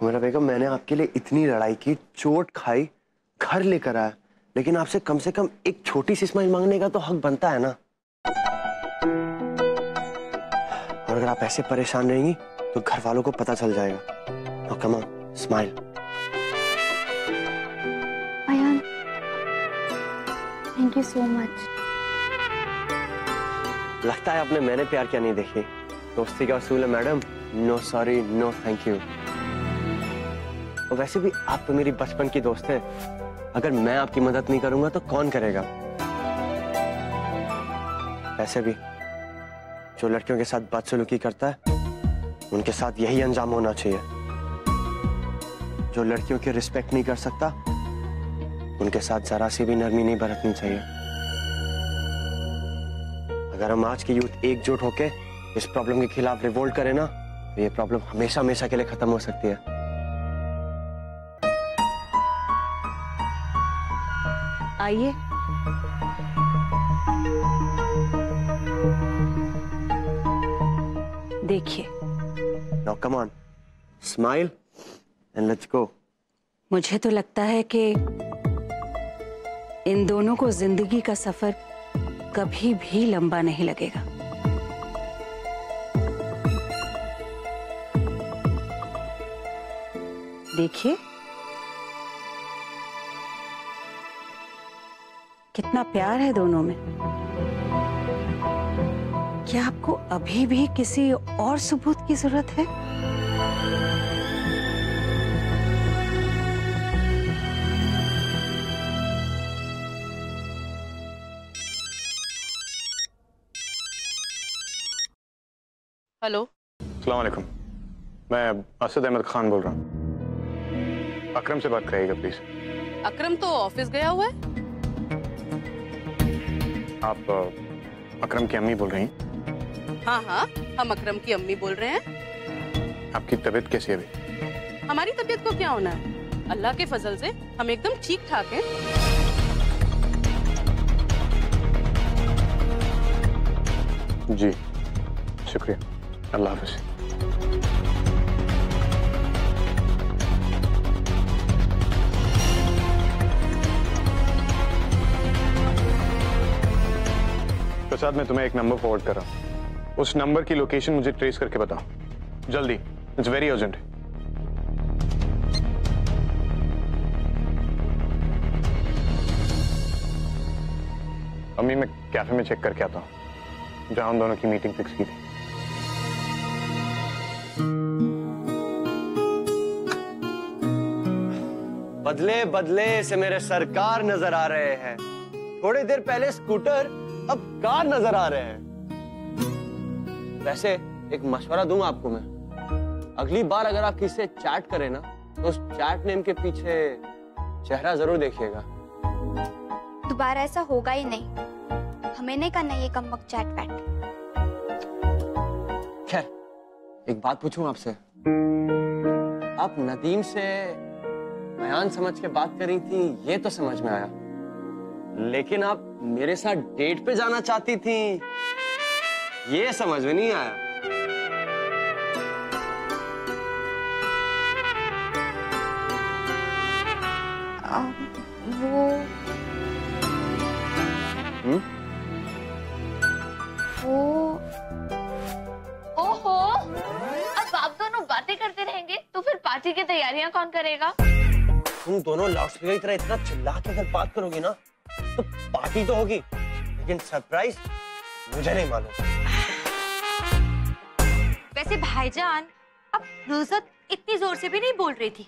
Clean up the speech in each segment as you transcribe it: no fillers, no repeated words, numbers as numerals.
हुमैरा बेगम, मैंने आपके लिए इतनी लड़ाई की, चोट खाई, घर लेकर आया, लेकिन आपसे कम से कम एक छोटी सी स्माइल मांगने का तो हक बनता है ना। और अगर आप ऐसे परेशान रहेंगी तो घर वालों को पता चल जाएगा। Now come on, smile. Ayaan, thank you so much. लगता है आपने मैंने प्यार किया नहीं देखी। दोस्ती का असूल है madam, no sorry no thank you. और वैसे भी आप तो मेरी बचपन की दोस्त है, अगर मैं आपकी मदद नहीं करूंगा तो कौन करेगा। वैसे भी जो लड़कियों के साथ बदसलूकी करता है उनके साथ यही अंजाम होना चाहिए। जो लड़कियों की रिस्पेक्ट नहीं कर सकता उनके साथ जरा सी भी नरमी नहीं बरतनी चाहिए। अगर हम आज की यूथ एकजुट होके इस प्रॉब्लम के खिलाफ रिवोल्ट करें ना, तो ये प्रॉब्लम हमेशा हमेशा के लिए खत्म हो सकती है। आइए। देखिए। Now come on, smile and let's go. मुझे तो लगता है कि इन दोनों को जिंदगी का सफर कभी भी लंबा नहीं लगेगा। देखिए कितना प्यार है दोनों में। क्या आपको अभी भी किसी और सबूत की जरूरत है? हेलो, अस्सलाम वालेकुम। मैं असद अहमद खान बोल रहा हूँ। अकरम से बात कराइएगा प्लीज। अकरम तो ऑफिस गया हुआ है। आप अकरम की अम्मी बोल रही हैं? हाँ हाँ, हम अकरम की अम्मी बोल रहे हैं। आपकी तबीयत कैसी है अभी? हमारी तबीयत को क्या होना है, अल्लाह के फजल से हम एकदम ठीक ठाक हैं। जी शुक्रिया, अल्लाह हाफिज। प्रसाद, मैं तुम्हें एक नंबर फॉरवर्ड कर रहा हूँ। उस नंबर की लोकेशन मुझे ट्रेस करके बताओ जल्दी, इट्स वेरी अर्जेंट। अम्मी, मैं कैफे में चेक करके आता हूँ जहां उन दोनों की मीटिंग फिक्स की थी। बदले बदले से मेरे सरकार नजर आ रहे हैं। थोड़ी देर पहले स्कूटर, अब कार नजर आ रहे हैं। वैसे एक मशवरा दूं आपको मैं, अगली बार अगर आप किसी से चैट करें ना, तो उस चैट नेम के पीछे चेहरा जरूर देखिएगा। दोबारा ऐसा होगा ही नहीं। हमें नहीं करना ये कमबख्त चैट पैट। खैर, एक बात पूछूं आपसे, आप नदीम से बयान समझ के बात करी थी, ये तो समझ में आया, लेकिन आप मेरे साथ डेट पे जाना चाहती थी, ये समझ में नहीं आया। वो ओहो, अब आप दोनों बातें करते रहेंगे तो फिर पार्टी की तैयारियां कौन करेगा? तुम दोनों लाउडस्पीकर की तरह इतना चिल्ला के अगर बात करोगी ना, तो पार्टी तो होगी, लेकिन सरप्राइज मुझे नहीं मालूम। वैसे भाईजान, अब नुसरत इतनी जोर से भी नहीं बोल रही थी।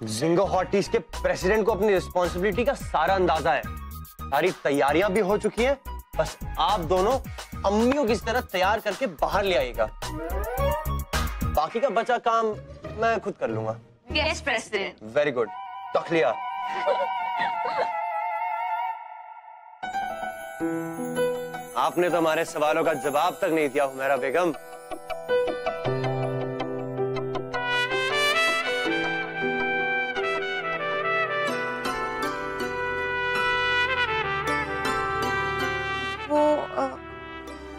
जिंगो हॉटीज के प्रेसिडेंट को अपनी रिस्पॉन्सिबिलिटी का सारा अंदाजा है। सारी तैयारियां भी हो चुकी हैं, बस आप दोनों अम्मियों की तरह तैयार करके बाहर ले आइएगा। बाकी का बचा काम मैं खुद कर लूंगा। Yes president. वेरी गुड, तखलिया। आपने तो हमारे सवालों का जवाब तक नहीं दिया हुमैरा बेगम।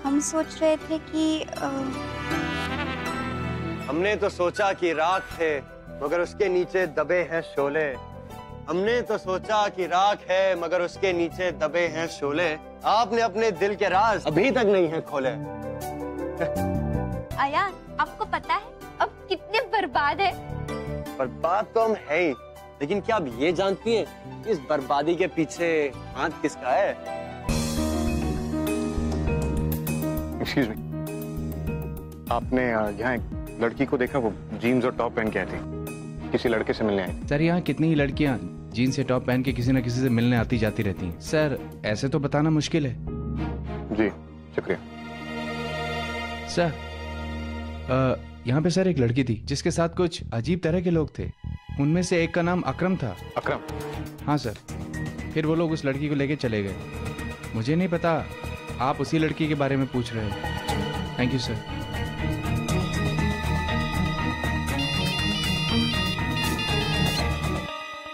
हम सोच रहे थे कि हमने तो सोचा कि राख थे, मगर उसके नीचे दबे हैं शोले। हमने तो सोचा कि राख है, मगर उसके नीचे दबे हैं शोले। आपने अपने दिल के राज अभी तक नहीं है खोले। अयान, आपको पता है अब कितने बर्बाद है? बर्बाद तो हम है ही, लेकिन क्या आप ये जानती हैं कि इस बर्बादी के पीछे हाथ किसका है? एक्सक्यूज मी, आपने यहाँ एक लड़की को देखा, वो जीन्स और टॉप पहन के आई थी, किसी लड़के से मिलने आई थी। सर यहाँ कितनी ही लड़कियाँ जीन्स से टॉप पहन के किसी न किसी से मिलने आती जाती रहती हैं। सर ऐसे तो बताना मुश्किल है। जी शुक्रिया। सर यहाँ पे सर एक लड़की थी जिसके साथ कुछ अजीब तरह के लोग थे। उनमें से एक का नाम अकरम था। अकरम? हाँ सर। फिर वो लोग उस लड़की को लेके चले गए। मुझे नहीं पता आप उसी लड़की के बारे में पूछ रहे हैं। Thank you sir.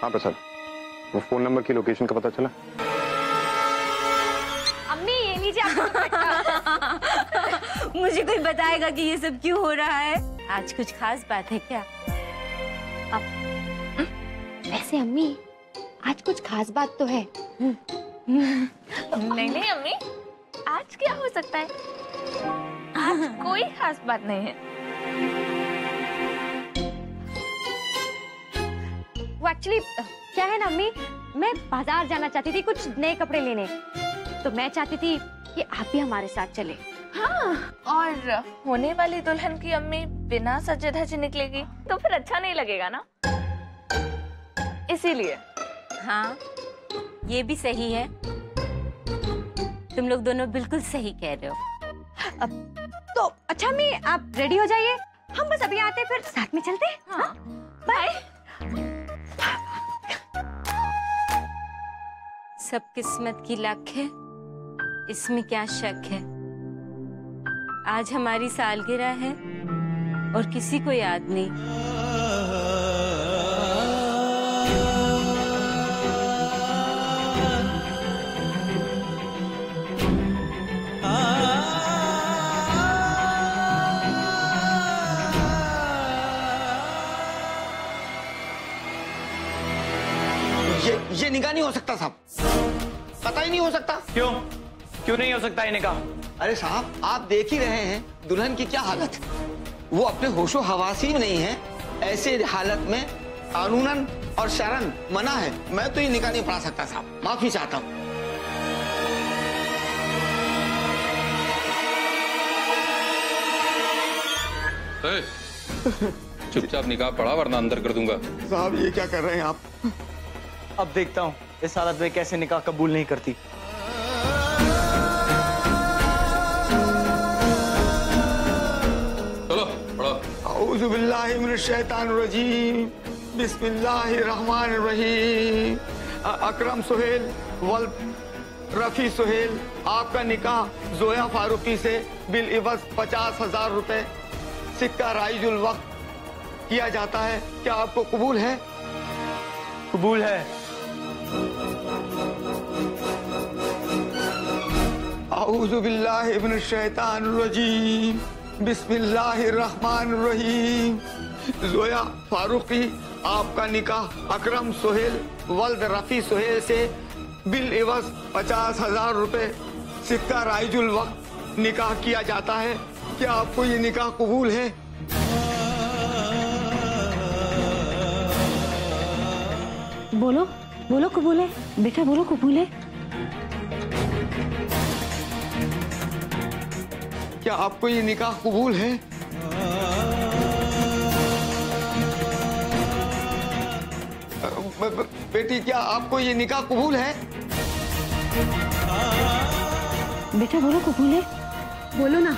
हाँ प्रसाद, वो फोन नंबर की लोकेशन का पता चला? अम्मी ये लीजिए आपको। मुझे कोई बताएगा कि ये सब क्यों हो रहा है? आज कुछ खास बात है क्या? वैसे अम्मी आज कुछ खास बात तो है। नहीं नहीं अम्मी, आज क्या हो सकता है? आज कोई खास बात नहीं है। वो एक्चुअली क्या है ना अम्मी, मैं बाजार जाना चाहती थी कुछ नए कपड़े लेने, तो मैं चाहती थी कि आप भी हमारे साथ चले। हाँ, और होने वाली दुल्हन की अम्मी बिना सजे धजे निकलेगी तो फिर अच्छा नहीं लगेगा ना, इसीलिए। हाँ ये भी सही है, तुम लोग दोनों बिल्कुल सही कह रहे हो। तो अच्छा अम्मी आप रेडी हो जाइए, हम बस अभी आते फिर साथ में चलते हैं। हाँ बाय। सब किस्मत की लक है, इसमें क्या शक है। आज हमारी सालगिरह है और किसी को याद नहीं। ये निकाह नहीं हो सकता साहब, पता ही नहीं हो सकता। क्यों नहीं हो सकता ये निकाह? अरे साहब आप देख ही रहे हैं दुल्हन की क्या हालत है, वो अपने होशो हवासी में नहीं है। ऐसे हालत में कानूनन और शरन मना है। मैं तो ये निकाह नहीं पढ़ा सकता साहब, माफी चाहता हूँ। चुपचाप निकाह पढ़ा वरना अंदर कर दूंगा। साहब ये क्या कर रहे हैं आप? अब देखता हूँ इस हालत में कैसे निकाह कबूल नहीं करती। चलो पढ़ो। औज़ु बिल्लाहि मिनश शैतानिर रजीम, बिस्मिल्लाहिर रहमानिर रहीम। अकरम सुहेल वल रफी सुहेल, आपका निकाह जोया फारूकी से बिल इवज 50,000 रुपए सिक्का राइजुल वक्त किया जाता है। क्या आपको कबूल है? कबूल है। औज़ु बिल्लाहि मिनश शैतानिर रजीम, बिस्मिल्लाहिर रहमानिर रहीम। जोया फारूकी, आपका निकाह अकरम सुहेल वल्द रफी सुहेल से बिल इवज 50,000 रुपए सिक्का राइजुल वक्त निकाह किया जाता है। क्या आपको ये निकाह कबूल है? बोलो बोलो कबूल है बेटा, बोलो कबूल है। क्या आपको ये निकाह कबूल है? बेटी क्या आपको ये निकाह कबूल है? बेटा बोलो कबूल है, बोलो ना।